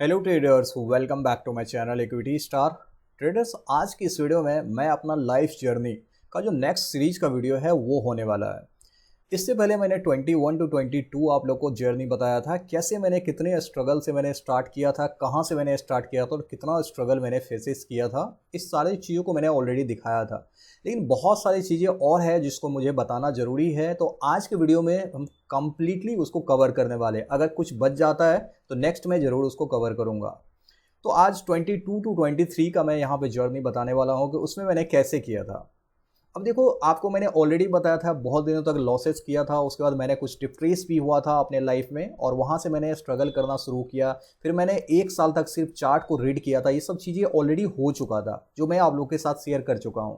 Hello traders, welcome back to my channel equity star traders. आज की इस video में मैं अपना लाइफ जर्नी का जो नेक्स्ट सीरीज का वीडियो है वो होने वाला है। इससे पहले मैंने 21 टू 22 आप लोग को जर्नी बताया था, कैसे मैंने कितने स्ट्रगल से मैंने स्टार्ट किया था, कहाँ से मैंने स्टार्ट किया था और कितना स्ट्रगल मैंने फेसेस किया था। इस सारी चीज़ों को मैंने ऑलरेडी दिखाया था, लेकिन बहुत सारी चीज़ें और है जिसको मुझे बताना ज़रूरी है। तो आज के वीडियो में हम कम्प्लीटली उसको कवर करने वाले। अगर कुछ बच जाता है तो नेक्स्ट मैं ज़रूर उसको कवर करूँगा। तो आज 22 टू 23 का मैं यहाँ पे जर्नी बताने वाला हूँ कि उसमें मैंने कैसे किया था। अब देखो, आपको मैंने ऑलरेडी बताया था, बहुत दिनों तक लॉसेस किया था, उसके बाद मैंने कुछ डिप्रेस भी हुआ था अपने लाइफ में और वहाँ से मैंने स्ट्रगल करना शुरू किया। फिर मैंने 1 साल तक सिर्फ चार्ट को रीड किया था। ये सब चीज़ें ऑलरेडी हो चुका था जो मैं आप लोग के साथ शेयर कर चुका हूँ।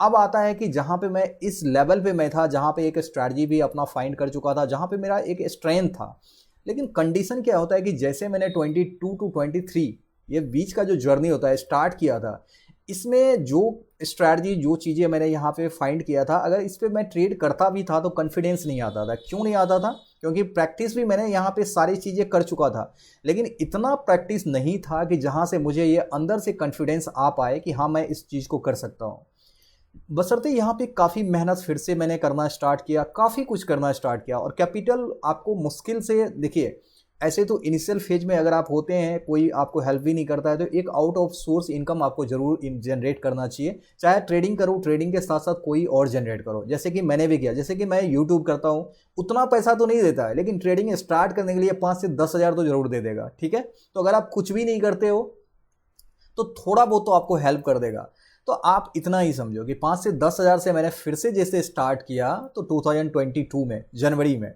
अब आता है कि जहाँ पे मैं इस लेवल पे मैं था, जहाँ पे एक स्ट्रैटेजी भी अपना फाइंड कर चुका था, जहाँ पे मेरा एक स्ट्रेंथ था। लेकिन कंडीशन क्या होता है कि जैसे मैंने 22 टू 23 ये बीच का जो जर्नी होता है स्टार्ट किया था, इसमें जो स्ट्रैटेजी जो चीज़ें मैंने यहाँ पे फाइंड किया था, अगर इस पर मैं ट्रेड करता भी था तो कॉन्फिडेंस नहीं आता था। क्यों नहीं आता था? क्योंकि प्रैक्टिस भी मैंने यहाँ पे सारी चीज़ें कर चुका था, लेकिन इतना प्रैक्टिस नहीं था कि जहाँ से मुझे ये अंदर से कॉन्फिडेंस आ पाए कि हाँ मैं इस चीज़ को कर सकता हूँ। बशर्ते यहाँ पे काफ़ी मेहनत फिर से मैंने करना स्टार्ट किया, काफ़ी कुछ करना स्टार्ट किया और कैपिटल आपको मुश्किल से, देखिए ऐसे तो इनिशियल फेज में अगर आप होते हैं, कोई आपको हेल्प भी नहीं करता है, तो एक आउट ऑफ सोर्स इनकम आपको जरूर जनरेट करना चाहिए। चाहे ट्रेडिंग करो, ट्रेडिंग के साथ साथ कोई और जनरेट करो, जैसे कि मैंने भी किया। जैसे कि मैं यूट्यूब करता हूँ, उतना पैसा तो नहीं देता है, लेकिन ट्रेडिंग स्टार्ट करने के लिए 5 से 10 हज़ार तो जरूर दे देगा। ठीक है, तो अगर आप कुछ भी नहीं करते हो तो थोड़ा बहुत तो आपको हेल्प कर देगा। तो आप इतना ही समझो कि 5 से 10 हज़ार से मैंने फिर से जैसे स्टार्ट किया तो 2022 में जनवरी में।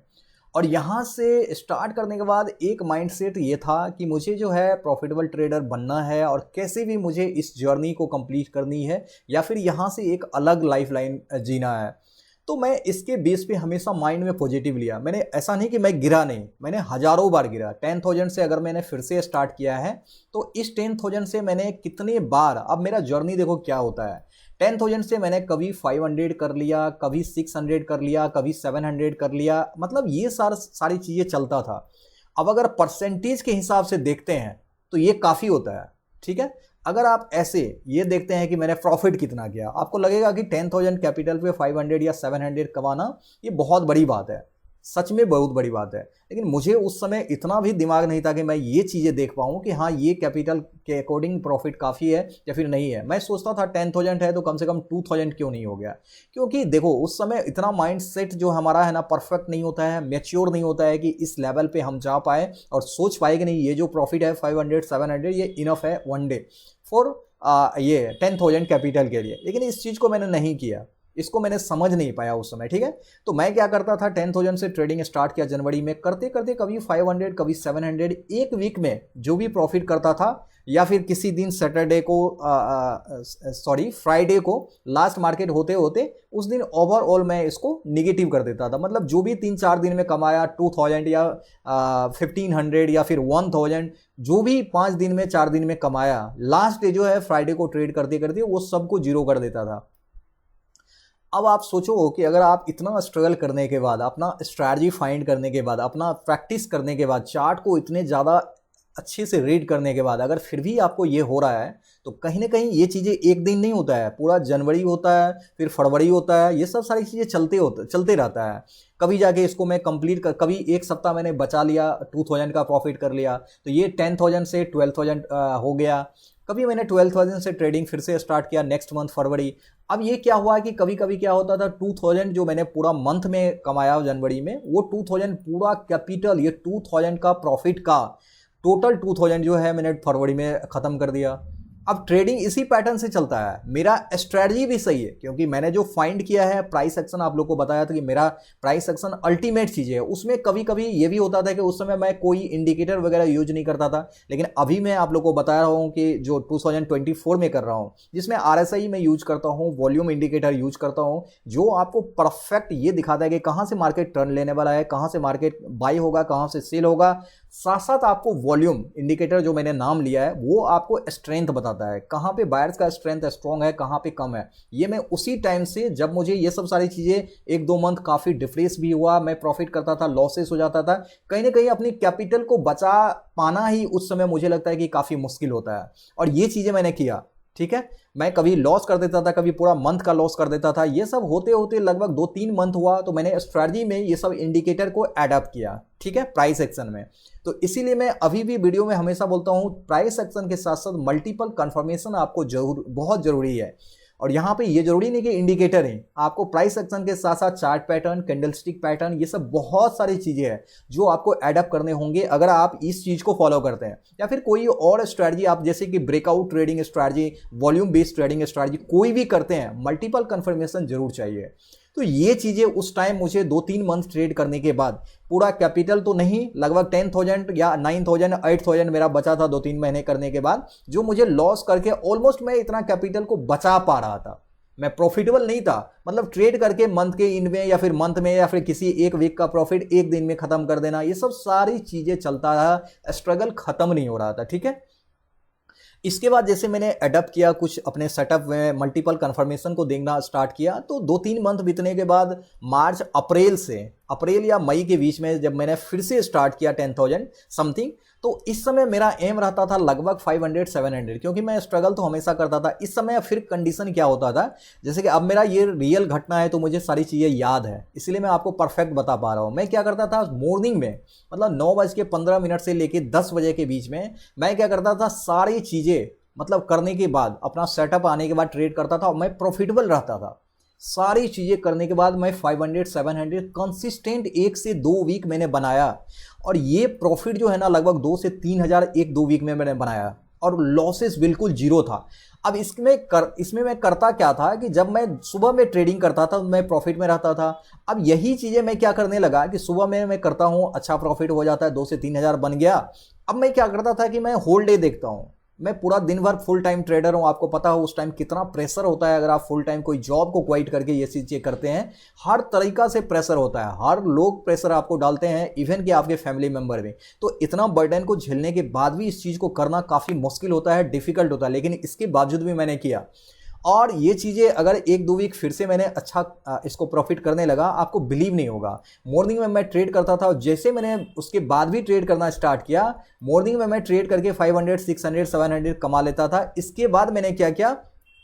और यहाँ से स्टार्ट करने के बाद एक माइंडसेट ये था कि मुझे जो है प्रॉफिटेबल ट्रेडर बनना है और कैसे भी मुझे इस जर्नी को कंप्लीट करनी है या फिर यहाँ से एक अलग लाइफ लाइन जीना है। तो मैं इसके बेस पे हमेशा माइंड में पॉजिटिव लिया। मैंने ऐसा नहीं कि मैं गिरा नहीं, मैंने हज़ारों बार गिरा। 10,000 से अगर मैंने फिर से स्टार्ट किया है तो इस 10,000 से मैंने कितने बार, अब मेरा जर्नी देखो क्या होता है। 10,000 से मैंने कभी 500 कर लिया, कभी 600 कर लिया, कभी 700 कर लिया, मतलब ये सारी चीज़ें चलता था। अब अगर परसेंटेज के हिसाब से देखते हैं तो ये काफ़ी होता है। ठीक है, अगर आप ऐसे ये देखते हैं कि मैंने प्रॉफिट कितना किया, आपको लगेगा कि 10,000 कैपिटल पे 500 या 700 कमाना ये बहुत बड़ी बात है। सच में बहुत बड़ी बात है, लेकिन मुझे उस समय इतना भी दिमाग नहीं था कि मैं ये चीज़ें देख पाऊँ कि हाँ ये कैपिटल के अकॉर्डिंग प्रॉफिट काफ़ी है या फिर नहीं है। मैं सोचता था 10,000 है तो कम से कम 2,000 क्यों नहीं हो गया। क्योंकि देखो उस समय इतना माइंड सेट जो हमारा है ना परफेक्ट नहीं होता है, मैच्योर नहीं होता है कि इस लेवल पे हम जा पाए और सोच पाए कि नहीं ये जो प्रॉफिट है 500 700 ये इनफ है वन डे फॉर ये 10,000 कैपिटल के लिए। लेकिन इस चीज़ को मैंने नहीं किया, इसको मैंने समझ नहीं पाया उस समय। ठीक है, तो मैं क्या करता था, 10,000 से ट्रेडिंग स्टार्ट किया जनवरी में, करते करते कभी 500 कभी 700, एक वीक में जो भी प्रॉफिट करता था, या फिर किसी दिन सैटरडे को फ्राइडे को लास्ट मार्केट होते होते उस दिन ओवरऑल मैं इसको निगेटिव कर देता था। मतलब जो भी 3-4 दिन में कमाया 2,000 या 1,500 या फिर 1,000, जो भी 5 दिन में 4 दिन में कमाया, लास्ट डे जो है फ्राइडे को ट्रेड करते करते वो सबको जीरो कर देता था। अब आप सोचो कि अगर आप इतना स्ट्रगल करने के बाद, अपना स्ट्रैटेजी फाइंड करने के बाद, अपना प्रैक्टिस करने के बाद, चार्ट को इतने ज़्यादा अच्छे से रीड करने के बाद अगर फिर भी आपको ये हो रहा है, तो कहीं ना कहीं ये चीज़ें एक दिन नहीं होता है, पूरा जनवरी होता है, फिर फरवरी होता है, ये सब सारी चीज़ें चलते रहता है। कभी जाके इसको मैं कंप्लीट कर, कभी एक सप्ताह मैंने बचा लिया, 2,000 का प्रॉफिट कर लिया, तो ये 10,000 से 12,000 हो गया। कभी मैंने 12,000 से ट्रेडिंग फिर से स्टार्ट किया नेक्स्ट मंथ फरवरी। अब ये क्या हुआ कि कभी कभी क्या होता था, 2,000 जो मैंने पूरा मंथ में कमाया जनवरी में, वो 2,000 पूरा कैपिटल, ये 2,000 का प्रॉफिट का टोटल 2,000 जो है मैंने फरवरी में ख़त्म कर दिया। अब ट्रेडिंग इसी पैटर्न से चलता है। मेरा स्ट्रेटजी भी सही है, क्योंकि मैंने जो फाइंड किया है प्राइस एक्शन, आप लोग को बताया था कि मेरा प्राइस एक्शन अल्टीमेट चीज़ है। उसमें कभी कभी ये भी होता था कि उस समय मैं कोई इंडिकेटर वगैरह यूज नहीं करता था, लेकिन अभी मैं आप लोग को बता रहा हूँ कि जो 2024 में कर रहा हूँ, जिसमें RSI में यूज करता हूँ, वॉल्यूम इंडिकेटर यूज करता हूँ, जो आपको परफेक्ट ये दिखाता है कि कहाँ से मार्केट टर्न लेने वाला है, कहाँ से मार्केट बाई होगा, कहाँ से सेल होगा, साथ साथ आपको वॉल्यूम इंडिकेटर जो मैंने नाम लिया है वो आपको स्ट्रेंथ बताता है, कहाँ पे बायर्स का स्ट्रेंथ स्ट्रॉन्ग है, कहाँ पे कम है। ये मैं उसी टाइम से, जब मुझे ये सब सारी चीज़ें 1-2 मंथ काफ़ी डिफ्रेस भी हुआ, मैं प्रॉफिट करता था, लॉसेस हो जाता था, कहीं ना कहीं अपनी कैपिटल को बचा पाना ही उस समय मुझे लगता है कि काफ़ी मुश्किल होता है। और ये चीज़ें मैंने किया, ठीक है। मैं कभी लॉस कर देता था, कभी पूरा मंथ का लॉस कर देता था। ये सब होते होते लगभग 2-3 मंथ हुआ तो मैंने स्ट्रैटेजी में ये सब इंडिकेटर को एडप्ट किया, ठीक है, प्राइस एक्शन में। तो इसीलिए मैं अभी भी वीडियो में हमेशा बोलता हूं, प्राइस एक्शन के साथ साथ मल्टीपल कंफर्मेशन आपको बहुत जरूरी है। और यहाँ पे ये जरूरी नहीं कि इंडिकेटर है, आपको प्राइस एक्शन के साथ साथ चार्ट पैटर्न, कैंडलस्टिक पैटर्न, ये सब बहुत सारी चीजें हैं जो आपको एडप्ट करने होंगे अगर आप इस चीज को फॉलो करते हैं। या फिर कोई और स्ट्रैटेजी आप, जैसे कि breakout trading strategy, volume based trading strategy, कोई भी करते हैं, मल्टीपल कंफर्मेशन जरूर चाहिए। तो ये चीजें उस टाइम मुझे 2-3 मंथ ट्रेड करने के बाद, पूरा कैपिटल तो नहीं, लगभग 10,000 या 9,000 8,000 मेरा बचा था 2-3 महीने करने के बाद, जो मुझे लॉस करके ऑलमोस्ट मैं इतना कैपिटल को बचा पा रहा था। मैं प्रॉफिटेबल नहीं था, मतलब ट्रेड करके मंथ के इन में या फिर मंथ में या फिर किसी एक वीक का प्रॉफिट एक दिन में खत्म कर देना, ये सब सारी चीजें चलता रहा, स्ट्रगल खत्म नहीं हो रहा था, ठीक है। इसके बाद जैसे मैंने अडॉप्ट किया कुछ अपने सेटअप में, मल्टीपल कंफर्मेशन को देखना स्टार्ट किया, तो 2-3 मंथ बीतने के बाद मार्च अप्रैल या मई के बीच में जब मैंने फिर से स्टार्ट किया 10,000 समथिंग, तो इस समय मेरा एम रहता था लगभग 500-700, क्योंकि मैं स्ट्रगल तो हमेशा करता था। इस समय फिर कंडीशन क्या होता था, जैसे कि अब मेरा ये रियल घटना है तो मुझे सारी चीज़ें याद है, इसलिए मैं आपको परफेक्ट बता पा रहा हूँ। मैं क्या करता था मॉर्निंग में, मतलब 9:15 से लेकर 10 बजे के बीच में मैं क्या करता था, सारी चीज़ें मतलब करने के बाद, अपना सेटअप आने के बाद ट्रेड करता था और मैं प्रॉफिटेबल रहता था। सारी चीज़ें करने के बाद मैं 500-700 कंसिस्टेंट 1 से 2 वीक मैंने बनाया, और ये प्रॉफिट जो है ना लगभग 2 से 3 हज़ार 1-2 वीक में मैंने बनाया, और लॉसेस बिल्कुल जीरो था। अब इसमें मैं करता क्या था कि जब मैं सुबह में ट्रेडिंग करता था मैं प्रॉफिट में रहता था। अब यही चीज़ें मैं क्या करने लगा कि सुबह में मैं करता हूँ, अच्छा प्रॉफिट हो जाता है, 2 से 3 हज़ार बन गया। अब मैं क्या करता था कि मैं होल डे देखता हूँ, मैं पूरा दिन भर फुल टाइम ट्रेडर हूं, आपको पता हो उस टाइम कितना प्रेशर होता है अगर आप फुल टाइम कोई जॉब को क्वाइट करके ये चीज़ें करते हैं। हर तरीका से प्रेशर होता है, हर लोग प्रेशर आपको डालते हैं, इवन कि आपके फैमिली मेंबर भी। तो इतना बर्डन को झेलने के बाद भी इस चीज़ को करना काफ़ी मुश्किल होता है, डिफिकल्ट होता है, लेकिन इसके बावजूद भी मैंने किया। और ये चीज़ें अगर 1-2 वीक फिर से मैंने अच्छा इसको प्रॉफिट करने लगा, आपको बिलीव नहीं होगा। मॉर्निंग में मैं ट्रेड करता था, जैसे मैंने उसके बाद भी ट्रेड करना स्टार्ट किया, मॉर्निंग में मैं ट्रेड करके 500, 600, 700 कमा लेता था। इसके बाद मैंने क्या किया,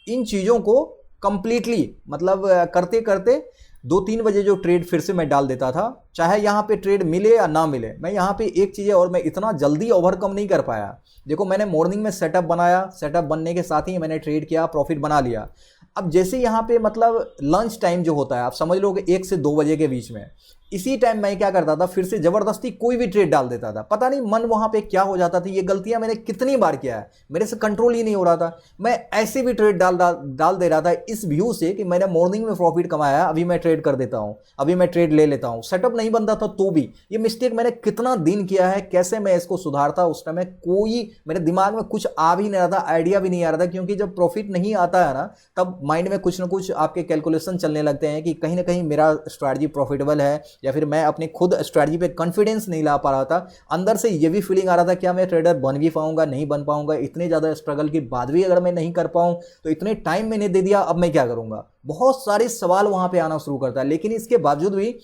इन चीज़ों को कंप्लीटली मतलब करते करते 2-3 बजे जो ट्रेड फिर से मैं डाल देता था, चाहे यहाँ पे ट्रेड मिले या ना मिले। मैं यहाँ पे एक चीज़ है, और मैं इतना जल्दी ओवरकम नहीं कर पाया। देखो मैंने मॉर्निंग में सेटअप बनाया, सेटअप बनने के साथ ही मैंने ट्रेड किया, प्रॉफिट बना लिया। अब जैसे यहाँ पे मतलब लंच टाइम जो होता है, आप समझ लो कि 1 से 2 बजे के बीच में, इसी टाइम मैं क्या करता था, फिर से जबरदस्ती कोई भी ट्रेड डाल देता था। पता नहीं मन वहां पे क्या हो जाता था, ये गलतियां मैंने कितनी बार किया है, मेरे से कंट्रोल ही नहीं हो रहा था। मैं ऐसे भी ट्रेड डाल दे रहा था इस व्यू से कि मैंने मॉर्निंग में प्रॉफिट कमाया, अभी मैं ट्रेड कर देता हूं, अभी मैं ट्रेड ले लेता हूं। सेटअप नहीं बनता था तो भी ये मिस्टेक मैंने कितना दिन किया है, कैसे मैं इसको सुधारता, उस टाइम कोई मेरे दिमाग में कुछ आ भी नहीं रहा था, आइडिया भी नहीं आ रहा था। क्योंकि जब प्रॉफिट नहीं आता है ना, तब माइंड में कुछ ना कुछ आपके कैलकुलेशन चलने लगते हैं कि कहीं ना कहीं मेरा स्ट्रैटेजी प्रॉफिटेबल है, या फिर मैं अपने खुद स्ट्रैटेजी पे कॉन्फिडेंस नहीं ला पा रहा था। अंदर से ये भी फीलिंग आ रहा था क्या मैं ट्रेडर बन भी पाऊंगा, नहीं बन पाऊंगा, इतने ज़्यादा स्ट्रगल के बाद भी अगर मैं नहीं कर पाऊं तो इतने टाइम मैंने दे दिया, अब मैं क्या करूंगा। बहुत सारे सवाल वहां पे आना शुरू करता है। लेकिन इसके बावजूद भी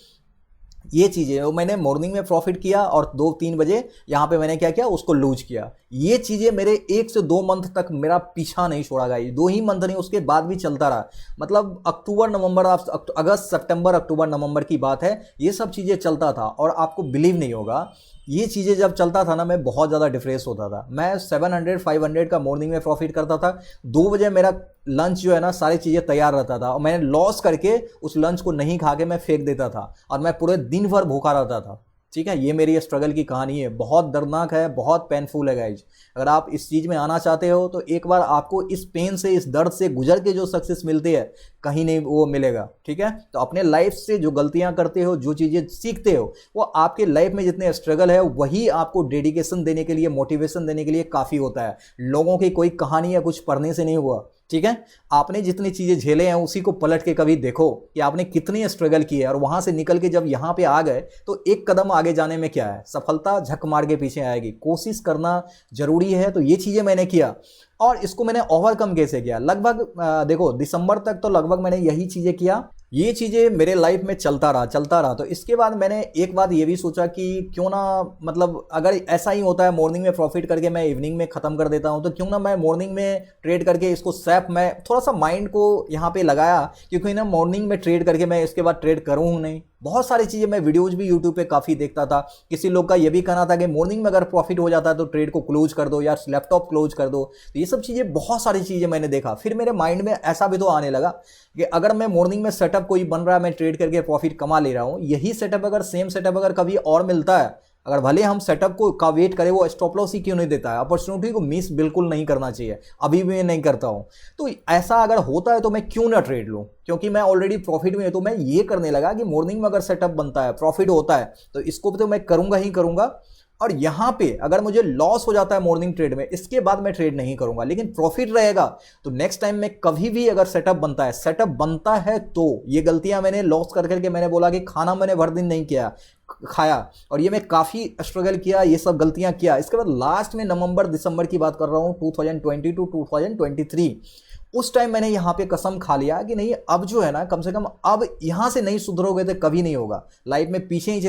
ये चीज़ें मैंने मॉर्निंग में प्रॉफिट किया, और 2-3 बजे यहाँ पे मैंने क्या किया, उसको लूज किया। ये चीज़ें मेरे 1 से 2 मंथ तक मेरा पीछा नहीं छोड़ा गया, 2 ही मंथ नहीं, उसके बाद भी चलता रहा। मतलब अक्टूबर नवंबर, अगस्त सितंबर अक्टूबर नवंबर की बात है, ये सब चीज़ें चलता था। और आपको बिलीव नहीं होगा, ये चीज़ें जब चलता था ना, मैं बहुत ज़्यादा डिफ्रेस होता था। मैं 700-500 का मॉर्निंग में प्रॉफिट करता था, 2 बजे मेरा लंच जो है ना सारी चीज़ें तैयार रहता था, और मैंने लॉस करके उस लंच को नहीं खा के मैं फेंक देता था, और मैं पूरे दिन भर भूखा रहता था। ठीक है, ये मेरी स्ट्रगल की कहानी है, बहुत दर्दनाक है, बहुत पेनफुल है गाइज। अगर आप इस चीज़ में आना चाहते हो तो एक बार आपको इस पेन से, इस दर्द से गुजर के जो सक्सेस मिलती है, कहीं नहीं वो मिलेगा। ठीक है, तो अपने लाइफ से जो गलतियां करते हो, जो चीज़ें सीखते हो, वो आपके लाइफ में जितने स्ट्रगल है वही आपको डेडिकेशन देने के लिए, मोटिवेशन देने के लिए काफ़ी होता है। लोगों की कोई कहानी या कुछ पढ़ने से नहीं हुआ, ठीक है, आपने जितनी चीजें झेले हैं उसी को पलट के कभी देखो कि आपने कितनी स्ट्रगल की है, और वहां से निकल के जब यहां पे आ गए तो एक कदम आगे जाने में क्या है, सफलता झक मार के पीछे आएगी। कोशिश करना जरूरी है। तो ये चीजें मैंने किया और इसको मैंने ओवरकम कैसे किया, लगभग देखो दिसंबर तक तो लगभग मैंने यही चीजें किया, ये चीजें मेरे लाइफ में चलता रहा। तो इसके बाद मैंने एक बात ये भी सोचा कि क्यों ना, मतलब अगर ऐसा ही होता है मॉर्निंग में प्रॉफिट करके मैं इवनिंग में खत्म कर देता हूं, तो क्यों ना मैं मॉर्निंग में ट्रेड करके इसको सैप, मैं थोड़ा सा माइंड को यहाँ पे लगाया, क्योंकि ना मॉर्निंग में ट्रेड करके मैं इसके बाद ट्रेड करूँ नहीं। बहुत सारी चीजें मैं वीडियोज भी यूट्यूब पे काफी देखता था। किसी लोग का ये भी कहना था कि मॉर्निंग में अगर प्रॉफिट हो जाता है तो ट्रेड को क्लोज कर दो या लैपटॉप क्लोज कर दो। तो ये सब चीजें, बहुत सारी चीजें मैंने देखा। फिर मेरे माइंड में ऐसा भी तो आने लगा कि अगर मैं मॉर्निंग में सेटअप कोई बन रहा है, मैं ट्रेड करके प्रॉफिट कमा ले रहा हूं, यही सेटअप अगर सेम सेटअप अगर कभी और मिलता है, अगर भले हम सेटअप को का वेट करें, वो स्टॉप लॉस ही क्यों नहीं देता है, अपॉर्चुनिटी को मिस बिल्कुल नहीं करना चाहिए। अभी भी मैं नहीं करता हूं। तो ऐसा अगर होता है तो मैं क्यों ना ट्रेड लूं, क्योंकि मैं ऑलरेडी प्रॉफिट में हूं। तो मैं ये करने लगा कि मॉर्निंग में अगर सेटअप बनता है, प्रॉफिट होता है, तो इसको तो मैं करूंगा ही करूंगा। और यहां पे अगर मुझे लॉस हो जाता है मॉर्निंग ट्रेड में, इसके बाद मैं ट्रेड नहीं करूंगा, लेकिन प्रॉफिट रहेगा। तो नेक्स्ट टाइम में कभी भी अगर सेटअप बनता है तो ये गलतियां मैंने लॉस कर करके, मैंने बोला कि खाना मैंने भर दिन नहीं किया खाया, और ये मैं काफी स्ट्रगल किया, ये सब गलतियां किया। इसके बाद लास्ट में नवंबर दिसंबर की बात कर रहा हूं, 2020 टू 2023, उस टाइम मैंने यहां पे कसम खा लिया कि नहीं, अब जो है ना, कम से कम अब यहां से नहीं सुधरोगे तो कभी नहीं होगा। लाइफ में पीछे ही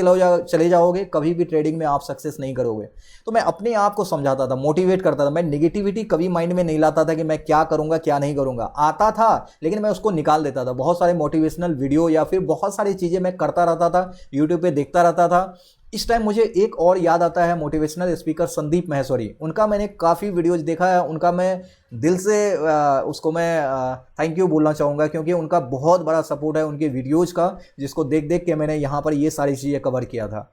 चले जाओगे, कभी भी ट्रेडिंग में आप सक्सेस नहीं करोगे। तो मैं अपने आप को समझाता था, मोटिवेट करता था। मैं नेगेटिविटी कभी माइंड में नहीं लाता था कि मैं क्या करूंगा क्या नहीं करूंगा। आता था लेकिन मैं उसको निकाल देता था। बहुत सारे मोटिवेशनल वीडियो या फिर बहुत सारी चीजें मैं करता रहता था, यूट्यूब पे देखता रहता था। इस टाइम मुझे एक और याद आता है, मोटिवेशनल स्पीकर संदीप महेश्वरी, उनका मैंने काफ़ी वीडियोज देखा है। उनका मैं दिल से उसको मैं थैंक यू बोलना चाहूँगा, क्योंकि उनका बहुत बड़ा सपोर्ट है उनके वीडियोज़ का, जिसको देख देख के मैंने यहाँ पर ये सारी चीज़ें कवर किया था।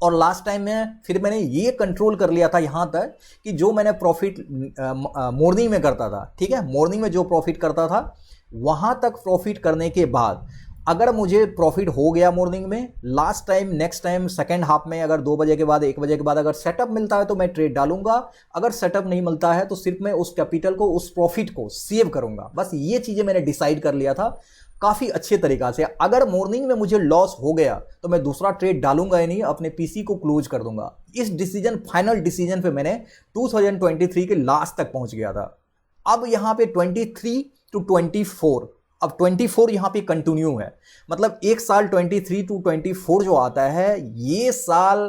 और लास्ट टाइम में फिर मैंने ये कंट्रोल कर लिया था यहाँ तक कि जो मैंने प्रॉफिट मॉर्निंग में करता था, ठीक है, मॉर्निंग में जो प्रॉफिट करता था, वहाँ तक प्रॉफिट करने के बाद अगर मुझे प्रॉफिट हो गया मॉर्निंग में, last time next time second half में अगर 2 बजे के बाद 1 बजे के बाद अगर सेटअप मिलता है तो मैं ट्रेड डालूंगा। अगर सेटअप नहीं मिलता है तो सिर्फ मैं उस कैपिटल को, उस प्रॉफिट को सेव करूंगा। बस ये चीजें मैंने डिसाइड कर लिया था काफी अच्छे तरीका से। अगर मॉर्निंग में मुझे लॉस हो गया तो मैं दूसरा ट्रेड डालूंगा ही नहीं, अपने पीसी को क्लोज कर दूंगा। इस डिसीजन, फाइनल डिसीजन पे मैंने 2023 के लास्ट तक पहुंच गया था। अब यहां पे 23 टू 24, अब 24 यहाँ पे कंटिन्यू है। मतलब एक साल 23 टू 24 जो आता है, ये साल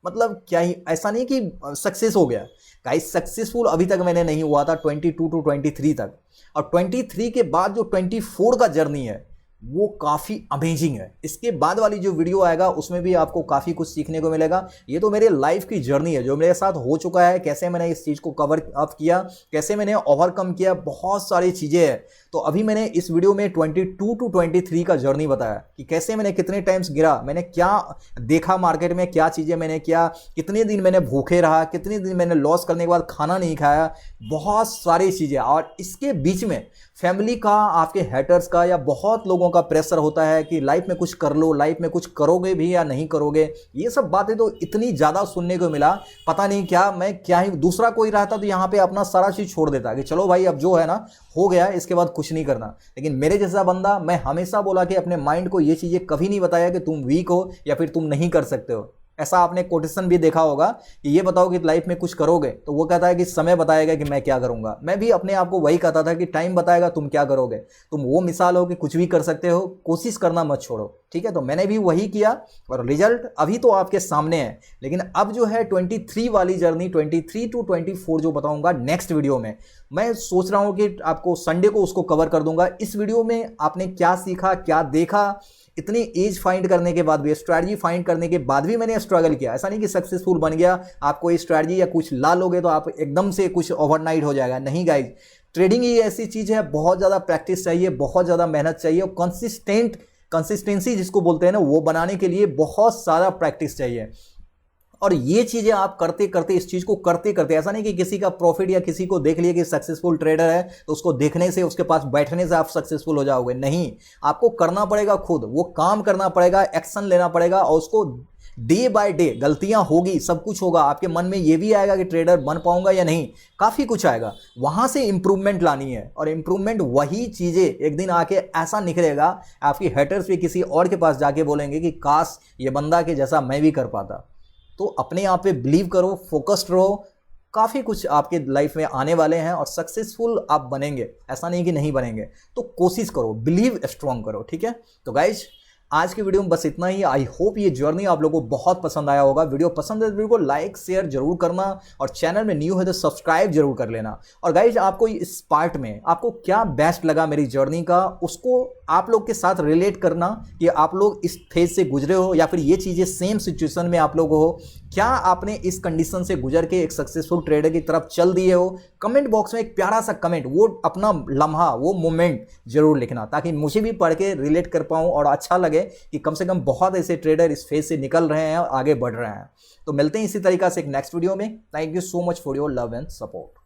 मतलब क्या ही, ऐसा नहीं कि सक्सेस हो गया गाइस, सक्सेसफुल अभी तक मैंने नहीं हुआ था 22 टू 23 तक। और 23 के बाद जो 24 का जर्नी है वो काफ़ी अमेजिंग है। इसके बाद वाली जो वीडियो आएगा उसमें भी आपको काफ़ी कुछ सीखने को मिलेगा। ये तो मेरे लाइफ की जर्नी है जो मेरे साथ हो चुका है, कैसे मैंने इस चीज़ को कवर अप किया, कैसे मैंने ओवरकम किया, बहुत सारी चीज़ें हैं। तो अभी मैंने इस वीडियो में 22 टू 23 का जर्नी बताया कि कैसे मैंने कितने टाइम्स गिरा, मैंने क्या देखा मार्केट में, क्या चीज़ें मैंने किया, कितने दिन मैंने भूखे रहा, कितने दिन मैंने लॉस करने के बाद खाना नहीं खाया, बहुत सारी चीज़ें। और इसके बीच में फैमिली का, आपके हेटर्स का या बहुत लोगों का प्रेशर होता है कि लाइफ में कुछ कर लो, लाइफ में कुछ करोगे भी या नहीं करोगे। ये सब बातें तो इतनी ज़्यादा सुनने को मिला, पता नहीं क्या, मैं क्या ही, दूसरा कोई रहता तो यहाँ पे अपना सारा चीज़ छोड़ देता कि चलो भाई अब जो है ना हो गया, इसके बाद कुछ नहीं करना। लेकिन मेरे जैसा बंदा, मैं हमेशा बोला कि अपने माइंड को ये चीज़ें कभी नहीं बताया कि तुम वीक हो या फिर तुम नहीं कर सकते हो। ऐसा आपने कोटेशन भी देखा होगा कि ये बताओ कि लाइफ में कुछ करोगे, तो वो कहता है कि समय बताएगा कि मैं क्या करूंगा। मैं भी अपने आप को वही कहता था कि टाइम बताएगा तुम क्या करोगे। तुम वो मिसाल हो कि कुछ भी कर सकते हो, कोशिश करना मत छोड़ो, ठीक है। तो मैंने भी वही किया और रिजल्ट अभी तो आपके सामने है। लेकिन अब जो है 23 वाली जर्नी, 23 टू 24 जो बताऊंगा नेक्स्ट वीडियो में, मैं सोच रहा हूं कि आपको संडे को उसको कवर कर दूंगा। इस वीडियो में आपने क्या सीखा, क्या देखा, इतनी एज फाइंड करने के बाद भी, स्ट्रैटेजी फाइंड करने के बाद भी मैंने स्ट्रगल किया। ऐसा नहीं कि सक्सेसफुल बन गया, आप कोई स्ट्रैटेजी या कुछ ला लोगे तो आप एकदम से कुछ ओवरनाइट हो जाएगा। नहीं गाइज, ट्रेडिंग ही ऐसी चीज़ है, बहुत ज़्यादा प्रैक्टिस चाहिए, बहुत ज़्यादा मेहनत चाहिए और कंसिस्टेंसी जिसको बोलते हैं ना, वो बनाने के लिए बहुत सारा प्रैक्टिस चाहिए। और ये चीज़ें आप करते करते, इस चीज़ को करते करते, ऐसा नहीं कि किसी का प्रॉफिट या किसी को देख लिया कि सक्सेसफुल ट्रेडर है तो उसको देखने से, उसके पास बैठने से आप सक्सेसफुल हो जाओगे। नहीं, आपको करना पड़ेगा, खुद वो काम करना पड़ेगा, एक्शन लेना पड़ेगा और उसको डे बाय डे गलतियां होगी, सब कुछ होगा, आपके मन में ये भी आएगा कि ट्रेडर बन पाऊंगा या नहीं, काफ़ी कुछ आएगा, वहां से इंप्रूवमेंट लानी है। और इंप्रूवमेंट वही चीज़ें एक दिन आके ऐसा निकलेगा, आपकी हेटर्स भी किसी और के पास जाके बोलेंगे कि काश ये बंदा के जैसा मैं भी कर पाता। तो अपने आप पे बिलीव करो, फोकस्ड रहो, काफ़ी कुछ आपके लाइफ में आने वाले हैं और सक्सेसफुल आप बनेंगे, ऐसा नहीं कि नहीं बनेंगे। तो कोशिश करो, बिलीव स्ट्रॉन्ग करो, ठीक है। तो गाइज आज की वीडियो में बस इतना ही। आई होप ये जर्नी आप लोगों को बहुत पसंद आया होगा। वीडियो पसंद है तो वीडियो को लाइक शेयर जरूर करना और चैनल में न्यू है तो सब्सक्राइब जरूर कर लेना। और गाइज आपको इस पार्ट में आपको क्या बेस्ट लगा मेरी जर्नी का, उसको आप लोग के साथ रिलेट करना कि आप लोग इस फेज से गुजरे हो या फिर ये चीज़ें सेम सिचुएशन में आप लोग हो, क्या आपने इस कंडीशन से गुजर के एक सक्सेसफुल ट्रेडर की तरफ चल दिए हो। कमेंट बॉक्स में एक प्यारा सा कमेंट, वो अपना लम्हा, वो मोमेंट जरूर लिखना, ताकि मुझे भी पढ़ के रिलेट कर पाऊँ और अच्छा लगे कि कम से कम बहुत ऐसे ट्रेडर इस फेज से निकल रहे हैं और आगे बढ़ रहे हैं। तो मिलते हैं इसी तरीका से एक नेक्स्ट वीडियो में। Thank you so much for your love and support.